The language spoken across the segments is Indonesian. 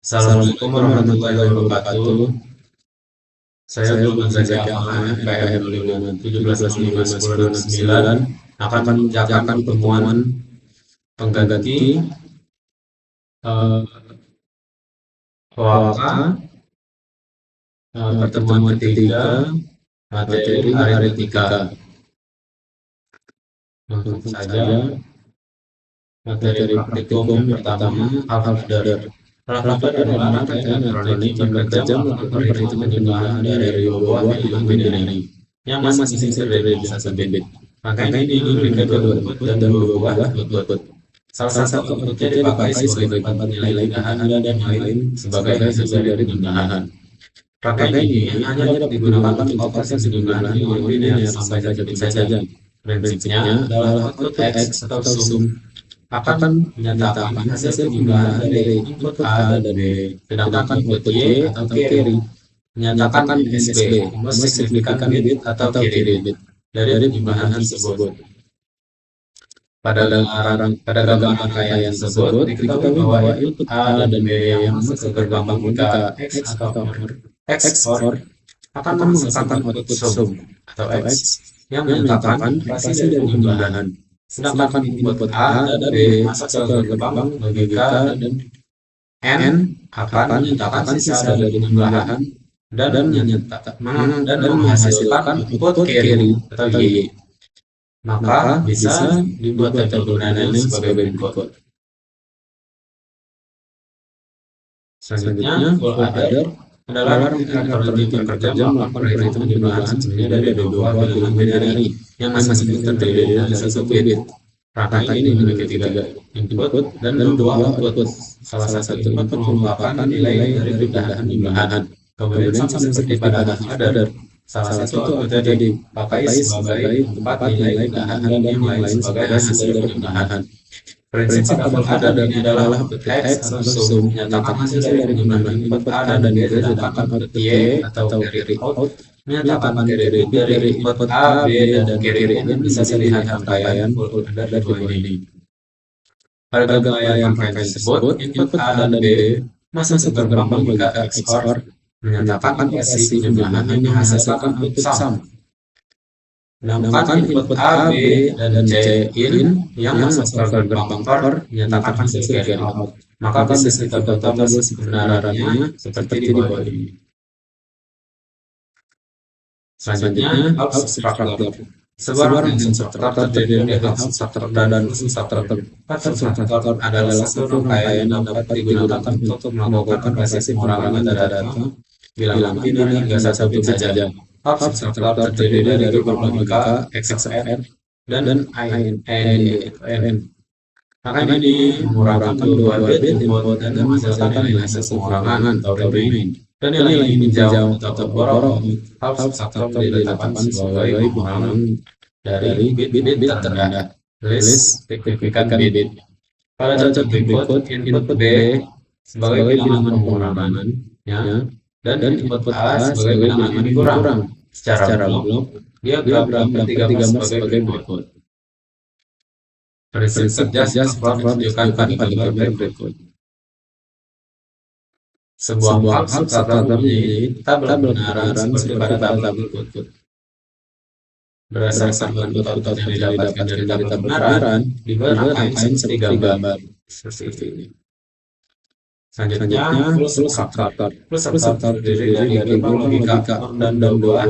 Assalamualaikum warahmatullahi wabarakatuh. Saya Zulman Zaki Ahmad, PKM 17551069 akan mengerjakan pertemuan pengganti eh, POAK pertemuan ketiga materi aritmetika. Langsung saja materi praktikum pertama half-order. Half-order adalah rangkaian elektronik yang bekerja melakukan perhitungan jumlahan dari dua buah bilang binary yang masing-masing terdiri dari satu bit. Rangkaian ini memiliki dua input dan dua buah output. Salah satu outputnya dipakai sebagai tempat nilai jumlahan dan yang lain sebagai hasil dari jumlahan. Rangkaian ini hanya dapat digunakan untuk operasi jumlahan yang linear sampai satu bit saja. Prinsipnya adalah output X atau sum akan menyatakan hasil jumlahan dari input A dan B, sedangkan input Y atau carry menyatakan SB, most significant bit atau carry bit dari jumlahan tersebut. Pada gambar rangkaian tersebut diketahui bahwa input A dan B yang masuk ke gerbang logika X atau XOR akan menghasilkan output sum atau X yang menyatakan hasil dari jumlahan. Sedangkan input A dan B masuk ke gerbang logika dan N akan menyatakan sisa dari jumlahan dan menghasilkan output carry atau Y. Maka bisa dibuat tabel gunanya sebagai berikut. Selanjutnya, full adder adalah elektronik yang bekerja melakukan perhitungan jumlahan sendiri dari dua buah bilang binary yang masing-masing terdiri dari satu bit. Rangkaian ini memiliki tiga input dan dua output. Salah satu input merupakan nilai dari jumlahan. Kemudian sama seperti pada adder, salah satu outputnya dipakai sebagai tempat nilai jumlahan dan yang lain sebagai hasil dari jumlahan. Prinsip double adder ini adalah output X atau sum menyatakan hasil dari jumlahan input A dan B, sedangkan output Y atau carry out menyatakan carry bit dari input A, B, dan carry ini bisa dilihat rangkaian full adder dari dua ini. Pada rangkaian tersebut, input A dan B masuk ke gerbang logika XOR menyatakan isi jumlahan yang menghasilkan output sum. Sedangkan input A, B, dan C in yang masuk ke gerbang OR menyatakan hasil carry out. Maka bisa kita tabel sebenarnya seperti di bawah ini. Selanjutnya, half subtractor. Sebuah rangkaian subtractor terdiri dari half subtractor dan full subtractor. Half subtractor adalah satu rangkaian yang dapat digunakan untuk melakukan operasi pengurangan data bilangan binary hingga satu bit saja. Half subtractor terdiri dari gerbang logika XOR dan INN. Rangkaian ini mengurangkan dua bit input dan menghasilkan nilai hasil pengurangan atau remain. Dan nilai ini jauh atau borong. Half subtractor diletakkan sebagai pengurangan dari bit-bit terendah, least significant bit. Pada contoh berikut, input B sebagai bilangan pengurangan, dan input A sebagai bilangan kurang. Secara blok, diagram ketiga sebagai berikut. Prinsip kerja ditunjukkan pada gambar berikut. Sebuah half subtractor memiliki tabel kebenaran seperti pada tabel berikut. Berdasarkan input yang didapatkan dari tabel kebenaran, dibuat rangkaian seperti gambar seperti ini. Selanjutnya, full subtractor. Full subtractor terdiri dari gerbang logika dan dua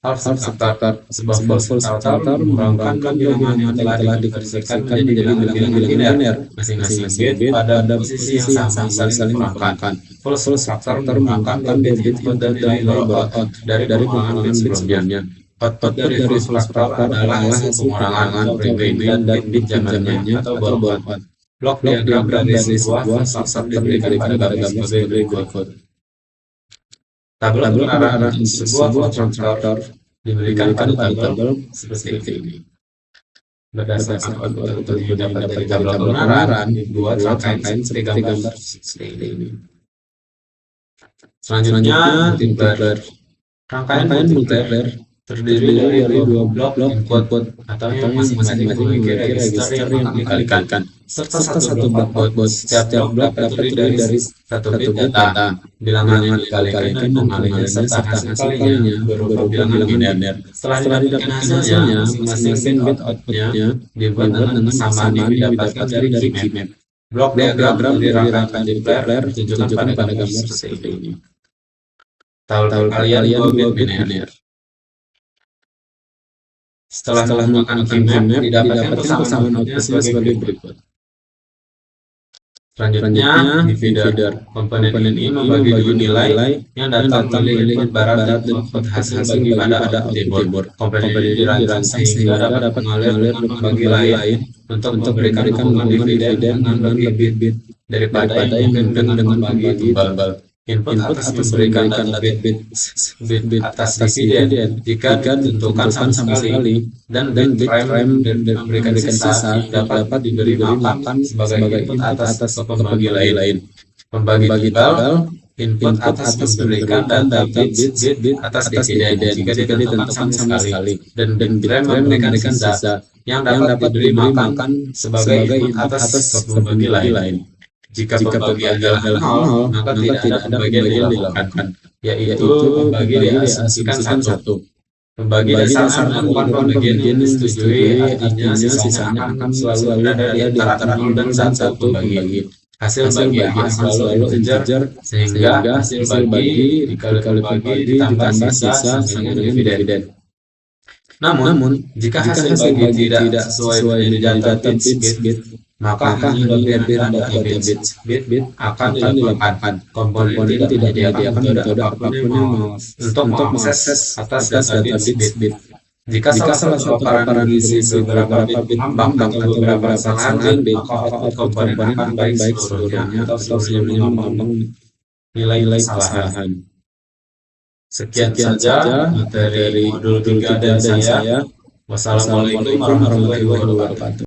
half subtractor. Sebuah full subtractor merangkaikan bilangan yang telah diversikan menjadi bilangan linear. Masing-masing bit pada posisi yang sama saling merangkaikan. Full subtractor merangkaikan bit input dan nilai output dari pengurangan bit sebelumnya. Output dari full subtractor adalah hasil pengurangan remain dan bit jamannya atau output. Blok diagram dari sebuah subtractor diberikan pada gambar sebagai berikut. Tabel kebenaran sebuah subtractor diberikan pada tabel seperti ini. Berdasarkan output yang didapat dari tabel kebenaran, dibuat rangkaian seperti gambar seperti ini. Selanjutnya, multiplier. Rangkaian multiplier terdiri dari dua blok input atau yang masing-masing memiliki register yang akan dikalikan, serta satu blok output. Setiap blok terdiri dari satu bit data, bilangan yang dikalikan dan pengalinya serta hasil kalinya berupa bilangan biner. Setelah didapatkan hasilnya, masing-masing bit outputnya dibuat dengan kesamaan yang didapatkan dari key-map. Blok diagram dirangkai di flare ditunjukkan pada gambar seperti ini. Tahu kalian dua bit biner. Setelah menggunakan key-map, didapatkan kesamaan outputnya sebagai berikut. Selanjutnya, divider. Komponen ini membagi dua nilai yang datang dari input barat dan output hasil bagi pada output keyboard. Komponen ini dirancang sehingga dapat mengalir dengan pembagi lain untuk memberikan hubungan dividen dengan lebih bit daripada yang mungkin dengan pembagi tunggal. Input atas memberikan data bit atas dividen jika ditentukan sama sekali, dan bit prime dan memberikan sisa yang dapat diberi makan sebagai input atas ke pembagi lain. Pembagi tunggal, input atas memberikan data bit atas dividen jika ditentukan sama sekali, dan bit prime memberikan sisa yang dapat diberi makan sebagai input atas ke pembagi lain. Jika pembagi adalah 0, maka tidak ada pembagian yang dilakukan, yaitu pembagi diasumsikan 1. Pembagi dasar melakukan pembagian yang disetujui, artinya sisanya akan selalu ada di antara 0 dan 1 pembagi. Hasil bagi akan selalu integer, sehingga hasil bagi dikali pembagi ditambah sisa sama dengan dividen. Namun, jika hasil bagi tidak sesuai dengan data bit, maka hanya bagian data bit akan dilakukan. Komponen tidak menyediakan metode apapun untuk mengakses atas data bit. Jika salah satu operan diisi beberapa bit ambang atau beberapa kesalahan bit, maka output komponen akan baik seluruhnya atau seluruhnya mengambang nilai kesalahan. Sekian saja materi modul 3 dan saya. Wassalamualaikum warahmatullahi wabarakatuh.